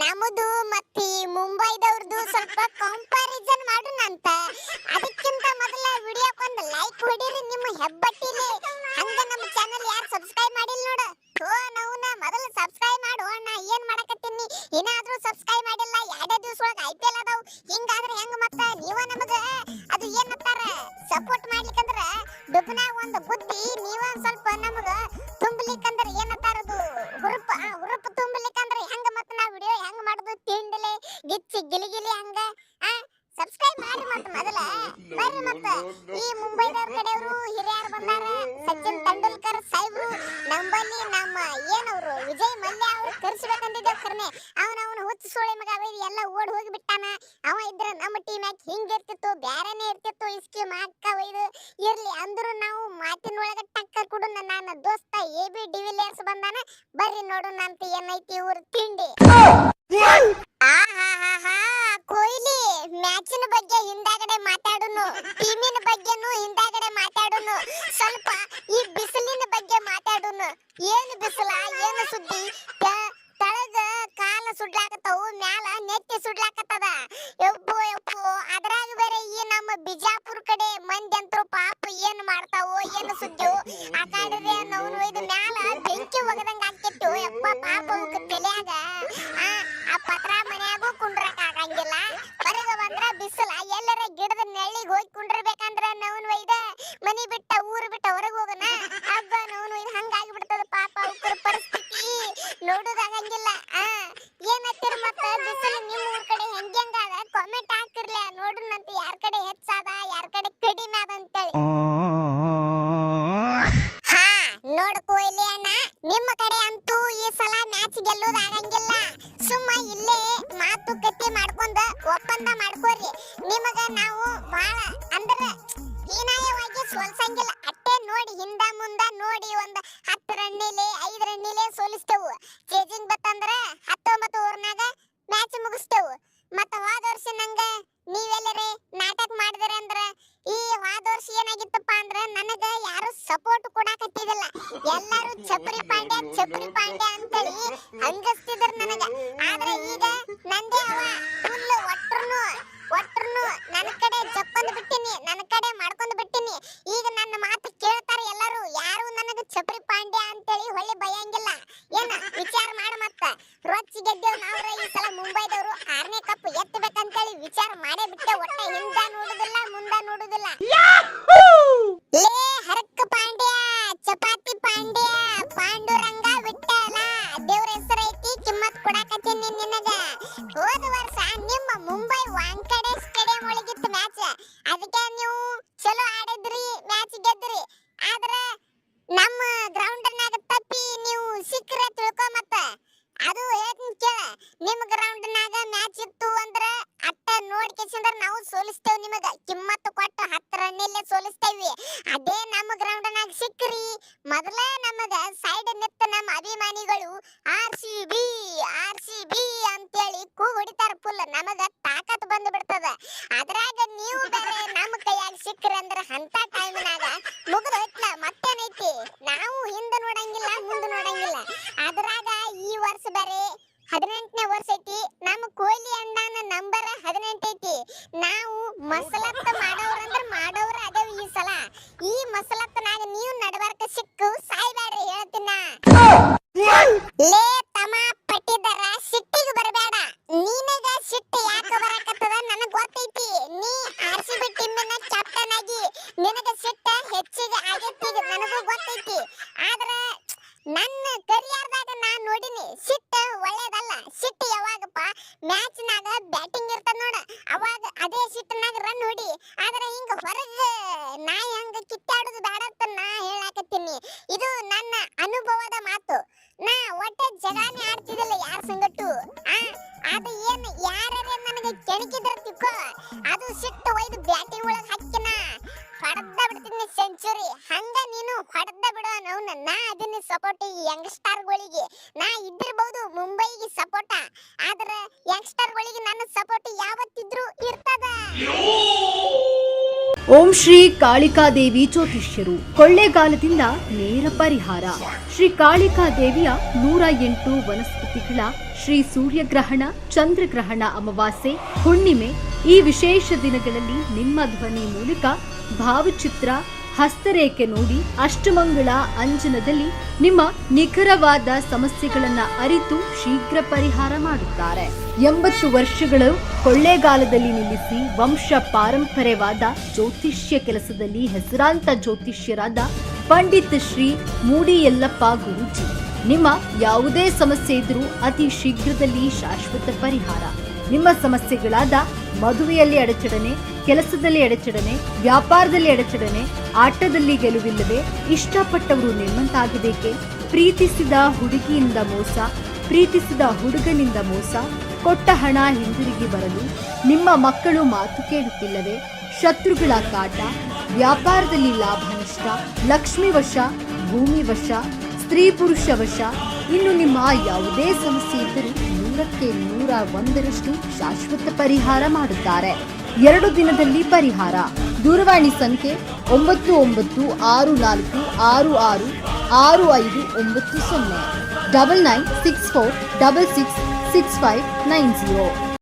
ನಮ್ಮದು ಮತ್ತೆ ಮುಂಬೈದವ್ರದ್ದು ಸ್ವಲ್ಪ ಕಂಪ್ಯಾರಿಸನ್ ಮಾಡೋಣಂತ. ಅದಕ್ಕಿಂತ ಮೊದಲ ವಿಡಿಯೋಕ್ಕೊಂದು ಲೈಕ್ ಹೊಡೀರಿ ನಿಮ್ಮ ಹೆಬ್ಬಟ್ಟಿಲಿ. ಹಂಗ ನಮ್ಮ ಚಾನೆಲ್ ಯಾರು ಸಬ್ಸ್ಕ್ರೈಬ್ ಮಾಡಿಲ್ಲ ನೋಡು, ನಾವುನ ಮೊದಲು ಸಬ್ಸ್ಕ್ರೈಬ್ ಮಾಡು ಅಣ್ಣ. ಏನ್ ಮಾಡಕತ್ತೀನಿ, ಏನಾದ್ರೂ ಸಬ್ಸ್ಕ್ರೈಬ್ ಮಾಡಿಲ್ಲ, 2 ದಿವಸ ಒಳಗೆ IPL ಅದಾವು. ಹಿಂಗಾದ್ರೆ ಹೆಂಗ ಮತ್ತ ನೀವ ನಮಗ ಅದು ಏನಂತಾರ ಸಪೋರ್ಟ್ ಮಾಡ್ಲಿಕ್ಕಂದ್ರ ಡುಬ್ನಾಗ ಒಂದು ಬುದ್ಧಿ ನೀವ ಸ್ವಲ್ಪ ನಮಗ ತುಂಬಲಿಕ್ಕಂದ್ರ ಏನಂತಾರ ಅದು ಹುರುಪ ತುಂಬಲಿಕ್ಕಂದ್ರ ಹೆಂಗ ಮತ್ತ ನಾ ವಿಡಿಯೋ ಹೆಂಗ ಮಾಡುದು ತಿಂಡಲೆ ಗಿಚ್ಚಿ ಗಿಲಿಗಿಲಿ ಹಂಗ ಸಬ್ಸ್ಕ್ರೈಬ್ ಮಾಡಿ ಮತ್ತ ಮೊದಲ ಬರ್ರಿ. ಮತ್ತ ಈ ಮುಂಬೈದವ್ರ ಕಡೆಯವರು ಹಿರಿಯರು ಬಂದಾರ, ಸಚಿನ್ ತೆಂಡೂಲ್ಕರ್ ಸಾಹೇಬ್ರು ನಂಬಲ್ಲಿ ನಮ್ಮ ಏನವರು ವಿಜಯ್ ಮಲ್ಯ ಅವರು ಕರ್ಸ್ಬೇಕಂದಿದ್ದೇವ್ ಕರ್ನೆ. ಅವನವನು ಹುಚ್ಚ ಸೋಳೆ ಮಗ ಎಲ್ಲ ಓಡ್ ಹೋಗಿ ಬಿಟ್ಟಾನ. ಅವ ಇದ್ರ ನಮ್ಮ ಟೀಮ್ ಯಾಕೆ ಹಿಂಗ ಇರ್ತಿತ್ತು, ಬ್ಯಾರೆನೇ ಇರ್ತಿತ್ತು. ಇಸ್ಕಿ ಮಾಕ್ಕ ಒಯ್ದು ಇರ್ಲಿ ಅಂದ್ರು ನಾವು ಮಾತಿನೊಳಗ ಟಕ್ಕರ್ ಕೊಡು. ನನ್ನ ದೋಸ್ತ AB ಡಿವಿಲಿಯರ್ಸ್ ಬಂದಾನ, ಬರ್ರಿ ನೋಡೋಣ ಅಂತ ಏನೈತಿ ಇವ್ರ ತಿಂಡಿ. ಕೊಹ್ಲಿ ಮ್ಯಾಚಿನ ಬಗ್ಗೆ ಹಿಂದಾಗಡೆ ಮಾತಾಡುನು, ಟೀಮಿನ ಬಗ್ಗೆನೂ ಹಿಂದಾಗಡೆ ಮಾತಾಡುನು, ಸ್ವಲ್ಪ ಈ ಬಿಸಿಲಿನ ಬಗ್ಗೆ ಮಾತಾಡುನು. ಏನು ಬಿಸಿಲ, ಏನು ಸುದ್ದಿ, ತಳಗ ಕಾಲ ಸುಡ್ಲಾಕತ್ತವು, ಮ್ಯಾಲ ನೆತ್ತಿ ಸುಡ್ಲಾಕತ್ತದ. ಯಪ್ಪೋ ಯಪ್ಪೋ, ಅದ್ರಾಗ ಬೇರೆ ಈ ನಮ್ಮ ಬಿಜಾಪುರ ಕಡೆ ಮಂದಿ ಅಂತರು ಪಾಪ ಏನ್ ಮಾಡ್ತಾವೋ ಏನು ಸುದ್ದಿ. ಆ ಕಾಡಿದ್ರೆ ನಾವು ಇದು ಮ್ಯಾಲ ಬೆಂಕಿ ಒಗದಂಗ ಆಕೆತ್ತು. ಯಪ್ಪ ಪಾಪ ತಲೆಯಾಗ ಆ ಪತ್ರ ಮನ್ಯಾಗೂ ಕುಂಡ್ರಕ್ ಆಗಂಗಿಲ್ಲ. ಹೊರಗ ಬಂದ್ರ ಬಿಸಿಲ, ಎಲ್ಲರ ಗಿಡದ ನೆಳ್ಳಿಗೆ ಹೋಗಿ ಕುಂಡ್ರಬೇಕಂದ್ರ ನಾವು ಒಯ್ದ ಮನಿ ಬಿಟ್ಟ ಊರು ಬಿಟ್ಟ ಹೊರಗೆ ಹೋಗೋಣ. ಹಬ್ಬ ನಾವು ಇದು ಹಂಗಾಗಿ ಬಿಡ್ತದ ಪಾಪ ಅವ್ರ ಪರಿಸ್ಥಿತಿ ನೋಡುದಾಗಂಗಿಲ್ಲ. ಏನತ್ತೀರ ಮತ್ತ ಬಿಸಿಲು ನಿಮ್ಮ ಊರ್ ಕಡೆ ಹೆಂಗದ ಕಾಮೆಂಟ್ ಹಾಕಿರ್ಲಿ, ನೋಡುನಂತ ಯಾರ ಕಡೆ ಹೆಚ್ಚಾದ ಯಾರ ಕಡೆ ಕಡಿಮೆ ಅದ ಅಂತೇಳಿ. ನೋಡ್ ಕೊಹ್ಲಿ ಅಣ್ಣ, ನಿಮ್ಮ ಕಡೆ ಅಂತೂ ಈ ಸಲ ಮ್ಯಾಚ್ ಗೆಲ್ಲೋದಾಗಂಗಿಲ್ಲ. ಸುಮ್ಮ ಇಲ್ಲೇ ಮಾತುಕತೆ ಮಾಡ್ಕೊಂಡ ಒಪ್ಪಂದ ಮಾಡ್ಕೋರಿ. ನಿಮಗ ನಾವು ಬಾಳ ಅಂದ್ರ ಹೀನಾಯವಾಗಿ ಸೋಲ್ಸಂಗಿಲ್ಲ. ಅಟ್ಟೆ ನೋಡಿ ಹಿಂದ ಮುಂದ ನೋಡಿ ಒಂದ್ 10 ರನ್ನಿಲೆ 5 ರನ್ನಿಲೆ ಸೋಲಿಸ್ತೇವು. Chasing ಬತ್ತಂದ್ರ 19 ಓವರ್ನಾಗ match ಮುಗಿಸ್ತೇವು. ಮತ್ತ ಹೋದ ವರ್ಷ ನಂಗ ನೀವೆಲ್ಲರೇ ನಾಟಕ ಮಾಡಿದ್ರಿ ಅಂದ್ರ ಈ ಹೋದ ವರ್ಷ ಏನಾಗಿತ್ತಪ್ಪ ಅಂದ್ರ ನನಗ ಯಾರು ಸಪೋರ್ಟ್ ಕೊಡಾಕತ್ತಿದಿಲ್ಲ. ಎಲ್ಲಾರು ಚಪ್ರಿ ಪಾಂಡ್ಯ ಅಂತೇಳಿ ಹಂಗಸ್ತಿದ್ರ ನನಗ. ಆದ್ರೆ ಈಗ ನಂದೇ ಅವ ಫುಲ್ ಒಟ್ರುನು ನನ್ನ ಕಡೆ ಜಪ್ಪಂದ್ ಬಿಟ್ಟಿನಿ, ನನ್ನ ಕಡೆ ಮಾಡ್ಕೊಂಡ್ ಬಿಟ್ಟಿನಿ. ಈಗ ನನ್ನ ಮಾತು ಕೇಳ್ತಾರ ಎಲ್ಲರೂ, ಯಾರು ನನಗ ಚಪ್ರಿ ಪಾಂಡ್ಯ ಅಂತೇಳಿ ಹೊಳ್ಳಿ ಬಯಂಗಿಲ್ಲ. ಏನ ವಿಚಾರ ಮಾಡ. ಮತ್ತ ರೊಚ್ಚಿ ಗೆದ್ದೇವ್ ನಾವ್ರ ಈ ಸಲ ಮುಂಬೈದವರು 6ನೇ ಕಪ್ ಎತ್ತಬೇಕಂತೇಳಿ ವಿಚಾರ ಮಾಡೇ ಬಿಟ್ಟೆ. ಒಟ್ಟ ಹಿಂದ ನೋಡುದಿಲ್ಲ ಮುಂದ ನೋಡುದಿಲ್ಲ. ಲೇ ಹರಕ್ಕ ಪಾಂಡ್ಯ, ಚಪಾತಿ ಪಾಂಡ್ಯ, ಪಾಂಡುರಂಗ ವಿಠಲ ದೇವ್ರ ಹೆಸರೈತಿ, ಕಿಮ್ಮತ್ ಕೊಡಾಕತ್ತೀನಿ ನಿನಗ. ಹೋದ ವರ್ಷ ನಿಮ್ಮ ಮುಂಬೈ ವಾಂಕಡೆ ಸ್ಟೇಡಿಯಂ ಒಳಗಿತ್ತು ಮ್ಯಾಚ್. ಅದಕ್ಕೆ ನೀವು ಚಲೋ ಆಡಿದ್ರಿ, ಮ್ಯಾಚ್ ಗೆದ್ರಿ. ಆದ್ರ ನಮ್ಮ ಗ್ರೌಂಡ್ನಾಗ ತಪ್ಪಿ ನೀವು ಸಿಕ್ಕ್ರೆ ತಿಳ್ಕೊ. ಮತ್ತ ಅದು ಹೇಳ್ತೀನಿ ಕೇಳ, ನಿಮ್ಮ ಗ್ರೌಂಡ್ನಾಗ ಮ್ಯಾಚ್ ಇತ್ತು ಅಂದ್ರ ಅಟ್ಟ ನೋಡ್ಕೇಸಿಂದ್ರ ನಾವು ಸೋಲಿಸ್ತೇವೆ. ನಿಮಗ ಕಿಮ್ಮತ್ತು ಕೊಟ್ಟು 10 ರನ್ನಿಲ್ಲೇ ಸೋಲಿಸ್ತೇವಿ. ಅದೇ ನಮ್ಮ ಗ್ರೌಂಡ್ನಾಗ ಸಿಕ್ಕ್ರಿ ಮೊದಲ ನಮಗ ಸೈಡ್ ನಿತ್ತ ನಮ್ಮ ಅಭಿಮಾನಿಗಳು RCB ಅಂತೇಳಿ ಕೂಗ್ ಹೊಡಿತಾರ ಫುಲ್. ನಮಗ ತಾಕತ್ ಬಂದು ಬಿಡ್ತದ. ಅದ್ರಾಗ ನೀವು ಬೇರೆ ನಮ್ಮ ಕೈಯಾಗ ಸಿಕ್ಕ್ರಿ ಅಂದ್ರ ಅಂತ ಟೈಮ್ನಾಗ ಮುಗಿದು ಹೋಯ್ತಲ್ಲ. ಮತ್ತೇನೈತಿ, ನಾವು ಹಿಂದೆ ನೋಡಂಗಿಲ್ಲ ಮುಂದೆ ನೋಡಂಗಿಲ್ಲ. ಅದ್ರಾಗ ಈ ವರ್ಷ ಬೇರೆ 18ನೇ ವರ್ಷ ಐತಿ. ನಮ್ಮ ಕೊಹ್ಲಿ ಅಣ್ಣನ ನಂಬರ್ 18 ಐತಿ. ನಾವು ಮಸಲತ್ತ ಮಾಡೋರಂದ್ರ ಮಾಡೋರ ಅದೇವ್ ಈ ಸಲ. ಈ ಮಸಲತ್ತನಾಗ ನೀವು ನಡಬಾರ್ಕ ಸಿಕ್ಕು ಸಾಯ್ಬೇಡ್ರಿ ಹೇಳ್ತೀನ. ಲೇ ತಮ ಪಟ್ಟಿದರ ಸಿಟ್ಟಿಗೆ ಬರಬೇಡ. ನಿನಗ ಸಿಟ್ಟು ಯಾಕೆ ಬರಕತ್ತದ ನನಗೆ ಗೊತ್ತೈತಿ. ನೀ RCB ಟೀಮಿನ ಕ್ಯಾಪ್ಟನ್ ಆಗಿ ನಿನಗ ಸಿಟ್ಟ ಹೆಚ್ಚಿಗೆ ಆಗೈತಿ, ನನಗೂ ಗೊತ್ತೈತಿ. ಆದ್ರ ನನ್ನ ಕರಿಯರ್ದಾಗ ನಾನ್ ನೋಡಿನಿ ಸಿಟ್ಟು ಒಳ್ಳೇದಲ್ಲ. ಸಿಟ್ಟು ಯಾವಾಗಪ್ಪ ಮ್ಯಾಚ್ನಾಗ ಬ್ಯಾಟಿಂಗ್ ಇರ್ತದ ನೋಡ, ಅವಾಗ ಅದೇ ಸಿಟ್ಟಿನಾಗ ರನ್ ಹೊಡಿ. ಆದ್ರೆ ಹಿಂಗ ಹೊರಗ ನಾಯಿ ಹಂಗ ಕಿತ್ತಾಡುದು ಬೇಡ ಅಂತ ನಾ ಹೇಳಾಕತ್ತೀನಿ. ಇದು ನನ್ನ ಅನುಭವದ ಮಾತು. ನಾ ಒಟ್ಟೆ ಜಗಾನೆ ಆಡ್ತಿದಿಲ್ಲ ಯಾರ ಸಂಗಟ್ಟು. ಅದು ಏನು ಯಾರೇ ನನಗೆ ಕೆಣಕಿದ್ರ ತಿಕ್ಕೋ, ಅದು ಸಿಟ್ಟು ಒಯ್ದು ಬ್ಯಾಟಿಂಗ್ ಒಳಗೆ ಹಾಕಿನ ಹೊಡೆದ ಬಿಡ್ತೀನಿ ಸೆಂಚುರಿ. ಹಂಗ ನೀನು ಹೊಡೆದ ಬಿಡೋ ನವ್ನ. ನಾ ಅದನ್ನ ಸಪೋರ್ಟ್ ಯಂಗ್ಸ್ಟರ್ಗಳಿಗೆ. ನಾ ಇದ್ದಿರ್ಬಹುದು ಮುಂಬೈಗೆ ಸಪೋರ್ಟ, ಆದ್ರೆ ಯಂಗ್ಸ್ಟರ್ಗಳಿಗೆ ನನ್ನ ಸಪೋರ್ಟ್ ಯಾವತ್ತಿದ್ರು ಇರ್ತದ. ಓಂ ಶ್ರೀ ಕಾಳಿಕಾದೇವಿ ಜ್ಯೋತಿಷ್ಯರು ಕೊಳ್ಳೇಗಾಲದಿಂದ ನೇರ ಪರಿಹಾರ. ಶ್ರೀ ಕಾಳಿಕಾದೇವಿಯ 108 ವನಸ್ಪತಿಗಳ ಶ್ರೀ ಸೂರ್ಯಗ್ರಹಣ, ಚಂದ್ರಗ್ರಹಣ, ಅಮಾವಾಸ್ಯೆ, ಹುಣ್ಣಿಮೆ ಈ ವಿಶೇಷ ದಿನಗಳಲ್ಲಿ ನಿಮ್ಮ ಧ್ವನಿ ಮೂಲಕ ಭಾವಚಿತ್ರ, ಹಸ್ತರೇಖೆ ನೋಡಿ ಅಷ್ಟಮಂಗಳ ಅಂಜನದಲ್ಲಿ ನಿಮ್ಮ ನಿಖರವಾದ ಸಮಸ್ಯೆಗಳನ್ನ ಅರಿತು ಶೀಘ್ರ ಪರಿಹಾರ ಮಾಡುತ್ತಾರೆ. 80 ವರ್ಷಗಳು ಕೊಳ್ಳೇಗಾಲದಲ್ಲಿ ನಿಲ್ಲಿಸಿ ವಂಶ ಪಾರಂಪರ್ಯವಾದ ಜ್ಯೋತಿಷ್ಯ ಕೆಲಸದಲ್ಲಿ ಹೆಸರಾಂತ ಜ್ಯೋತಿಷ್ಯರಾದ ಪಂಡಿತ್ ಶ್ರೀ ಮೂಡಿ ಯಲ್ಲಪ್ಪ ಗುರೂಜಿ ನಿಮ್ಮ ಯಾವುದೇ ಸಮಸ್ಯೆ ಇದ್ರೂ ಅತಿ ಶೀಘ್ರದಲ್ಲಿ ಶಾಶ್ವತ ಪರಿಹಾರ. ನಿಮ್ಮ ಸಮಸ್ಯೆಗಳಾದ ಮದುವೆಯಲ್ಲಿ ಅಡಚಣೆ, ಕೆಲಸದಲ್ಲಿ ಅಡಚಣೆ, ವ್ಯಾಪಾರದಲ್ಲಿ ಅಡಚಣೆ, ಆಟದಲ್ಲಿ ಗೆಲುವಿಲ್ಲದೆ, ಇಷ್ಟಪಟ್ಟವರು ನಿಮ್ಮಂತಾಗಬೇಕೆ, ಪ್ರೀತಿಸಿದ ಹುಡುಗಿಯಿಂದ ಮೋಸ, ಪ್ರೀತಿಸಿದ ಹುಡುಗನಿಂದ ಮೋಸ, ಕೊಟ್ಟ ಹಣ ಹಿಂದಿರುಗಿ ಬರಲು, ನಿಮ್ಮ ಮಕ್ಕಳು ಮಾತು ಕೇಳುತ್ತಿಲ್ಲವೇ, ಶತ್ರುಗಳ ಕಾಟ, ವ್ಯಾಪಾರದಲ್ಲಿ ಲಾಭ ನಷ್ಟ, ಲಕ್ಷ್ಮಿ ವಶ, ಭೂಮಿ ವಶ, ಸ್ತ್ರೀ ಪುರುಷ ವಶ, ಇನ್ನು ನಿಮ್ಮ ಯಾವುದೇ ಸಮಸ್ಯೆ ಇದ್ದರೂ 100ಕ್ಕೆ 101ರಷ್ಟು ಶಾಶ್ವತ ಪರಿಹಾರ ಮಾಡುತ್ತಾರೆ. 2 ದಿನದಲ್ಲಿ ಪರಿಹಾರ. ದೂರವಾಣಿ ಸಂಖ್ಯೆ 9964666590 9964666590.